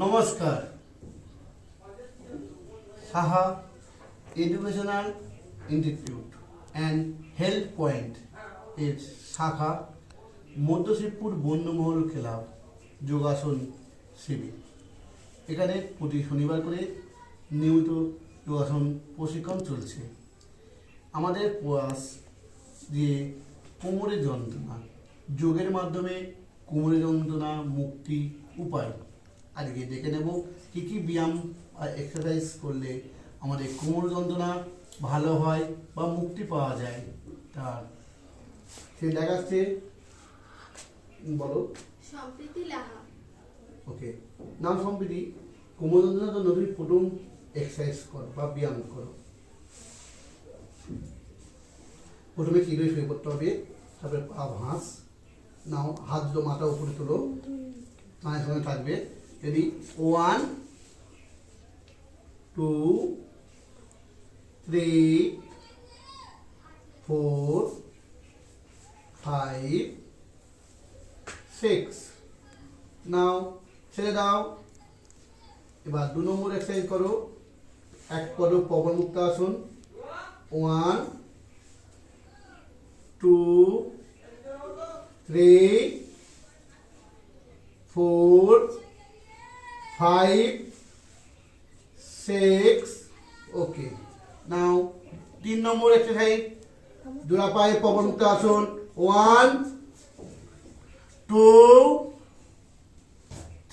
নমস্কার। Saha educational institute and health point এর শাখা মধ্য শিবপুর বন্যমহল ক্লাব যোগাসন শিবির। এখানে প্রতি শনিবার করে নিয়মিত যোগাসন প্রশিক্ষণ চলছে। আমাদের প্রয়াস যে কোমরের যন্ত্রণা, যোগের মাধ্যমে কোমরের যন্ত্রণা মুক্তি উপায় আজকে দেখে নেব কী কী ব্যায়াম আর এক্সারসাইজ করলে আমাদের কোমর যন্ত্রণা ভালো হয় বা মুক্তি পাওয়া যায়। তার সে দেখাচ্ছে, বলো। সম্প্রীতি লাহা। ওকে, নাম সম্প্রীতি। কোমর যন্ত্রণা তো নতুন প্রথম এক্সারসাইজ করো বা ব্যায়াম করো। প্রথমে চিড়ে শুয়ে পড়তে হবে, তারপরে পা ভাঁজ নাও, হাত দুটো মাথা উপরে তোলো, পায়ের সঙ্গে থাকবে। যদি 1 2 3 4 5 6 নাও ছেড়ে দাও। এবার 2 নম্বর এক্সারসাইজ করো, এক করো পবন মুক্ত আসন। 1 2 3 4 5 6 ওকে। নাও 3 নম্বর এক্সারসাইজ, জোড়া পায়ে পবন মুক্ত আসন। 1 2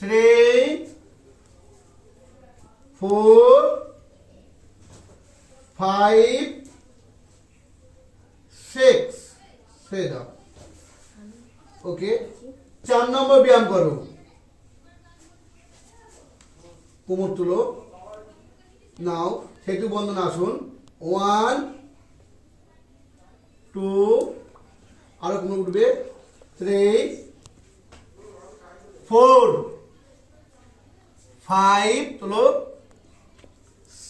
3 4 5 6 ছেড়ে দাও। ওকে, 4 নম্বর ব্যায়াম করো, কোমর তুলো, নাও সেতু বন্ধন আসন। 1 2 আরো কোমর উঠবে, 3 4 5 তুলো,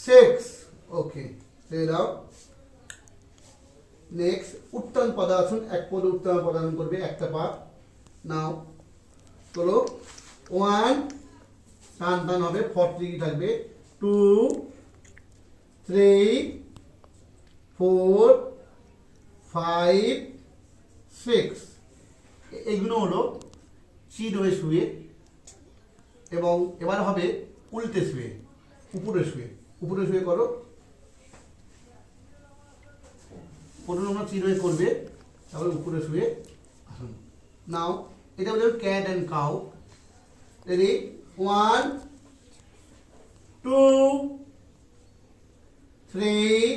6 ওকে ছেড়ে দাও। নেক্সট উত্তান পদাসন, এক পদ উত্তান পদাসন করবে, একটা পা নাও চলো। 1 টান টান হবে, 40 থাকবে, 2 3 4 5 6 এগুলো হলো চিত হয়ে শুয়ে। এবং এবার হবে উল্টে শুয়ে, উপরে শুয়ে। উপরে শুয়ে করো, প্রথমে আমরা চিত হয়ে করবে, তারপরে উপরে শুয়ে আসুন। নাও এটা বলে ক্যাট অ্যান্ড কাউ। রেডি, 1 2 3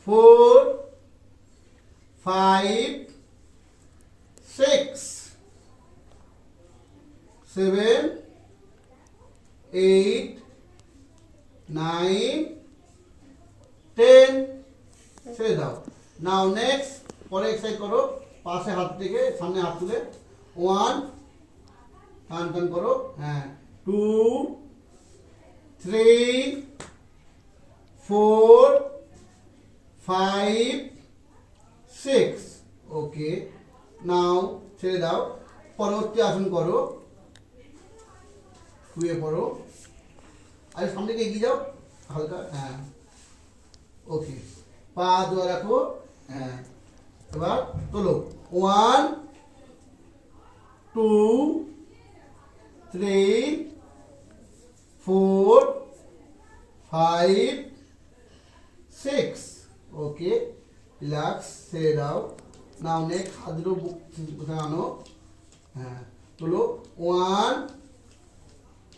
4 5 6 7 8 9 10 ছেড়ে দাও। নাও নেক্সট পরে এক্সারসাইজ করো, পাশে হাত থেকে সামনে হাত তুলে 1 টান টান করো, হ্যাঁ 2 3 4 5 6 ওকে। নাও ছেড়ে দাও, পরবর্তী আসন করো, শুয়ে পড়ো, আর সামনে দিকে এগিয়ে যাও হালকা, হ্যাঁ ওকে। পা দুয়া রাখো, হ্যাঁ এবার তোলো। 1 2 3 4 5 6 ওকে। রিল্যাক্স, ছেড়ে দাও। নাও নেক্সট হাত দুটো বুক আনো, হ্যাঁ তোলো। 1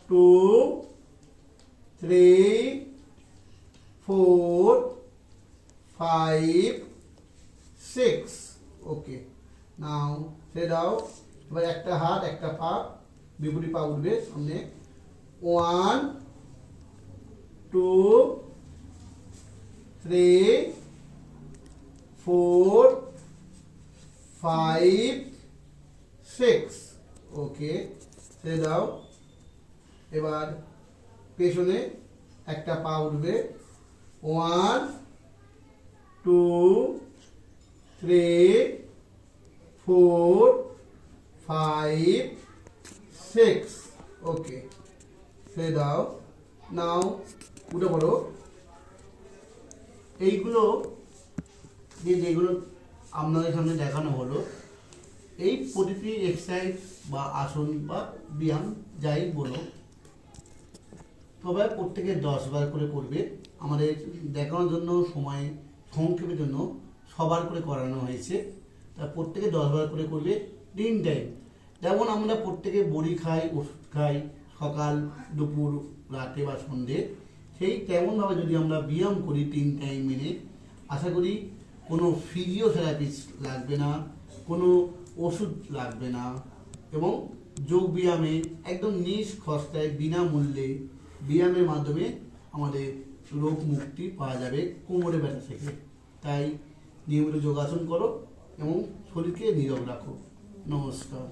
2 3 4 5 6 ওকে। নাও ছেড়ে দাও। এবার একটা হাত একটা পা, বিপরীত পা উঠবে সামনে। 1 2 3 4 5 6 ওকে ছেড়ে দাও। এবার পেছনে একটা পা উঠবে। 1 2 3 4 5 6 ওকে, ছেড়ে দাও। নাও উঠে পড়ো। এইগুলো যেগুলো আপনাদের সামনে দেখানো হলো, এই প্রতিটি এক্সারসাইজ বা আসন বা ব্যায়াম যাই বলো, সবাই প্রত্যেকে 10 বার করে করবে। আমাদের দেখানোর জন্য সময় সংক্ষেপের জন্য সবার করে করানো হয়েছে। তা প্রত্যেকে 10 বার করে করবে 3 টাইম। যেমন আমরা প্রত্যেকে বড়ি খাই, ওষুধ খাই সকাল, দুপুর, রাতে বা সন্ধ্যে, সেই তেমনভাবে যদি আমরা ব্যায়াম করি 3 টাইম মেনে, আশা করি কোনো ফিজিওথেরাপিস্ট লাগবে না, কোনো ওষুধ লাগবে না, এবং যোগ ব্যায়ামে একদম নিষ্কষ্টায় বিনামূল্যে ব্যায়ামের মাধ্যমে আমাদের রোগ মুক্তি পাওয়া যাবে কোমরে ব্যথা থেকে। তাই নিয়মিত যোগাসন করো এবং শরীরকে নীরব রাখো। নমস্কার।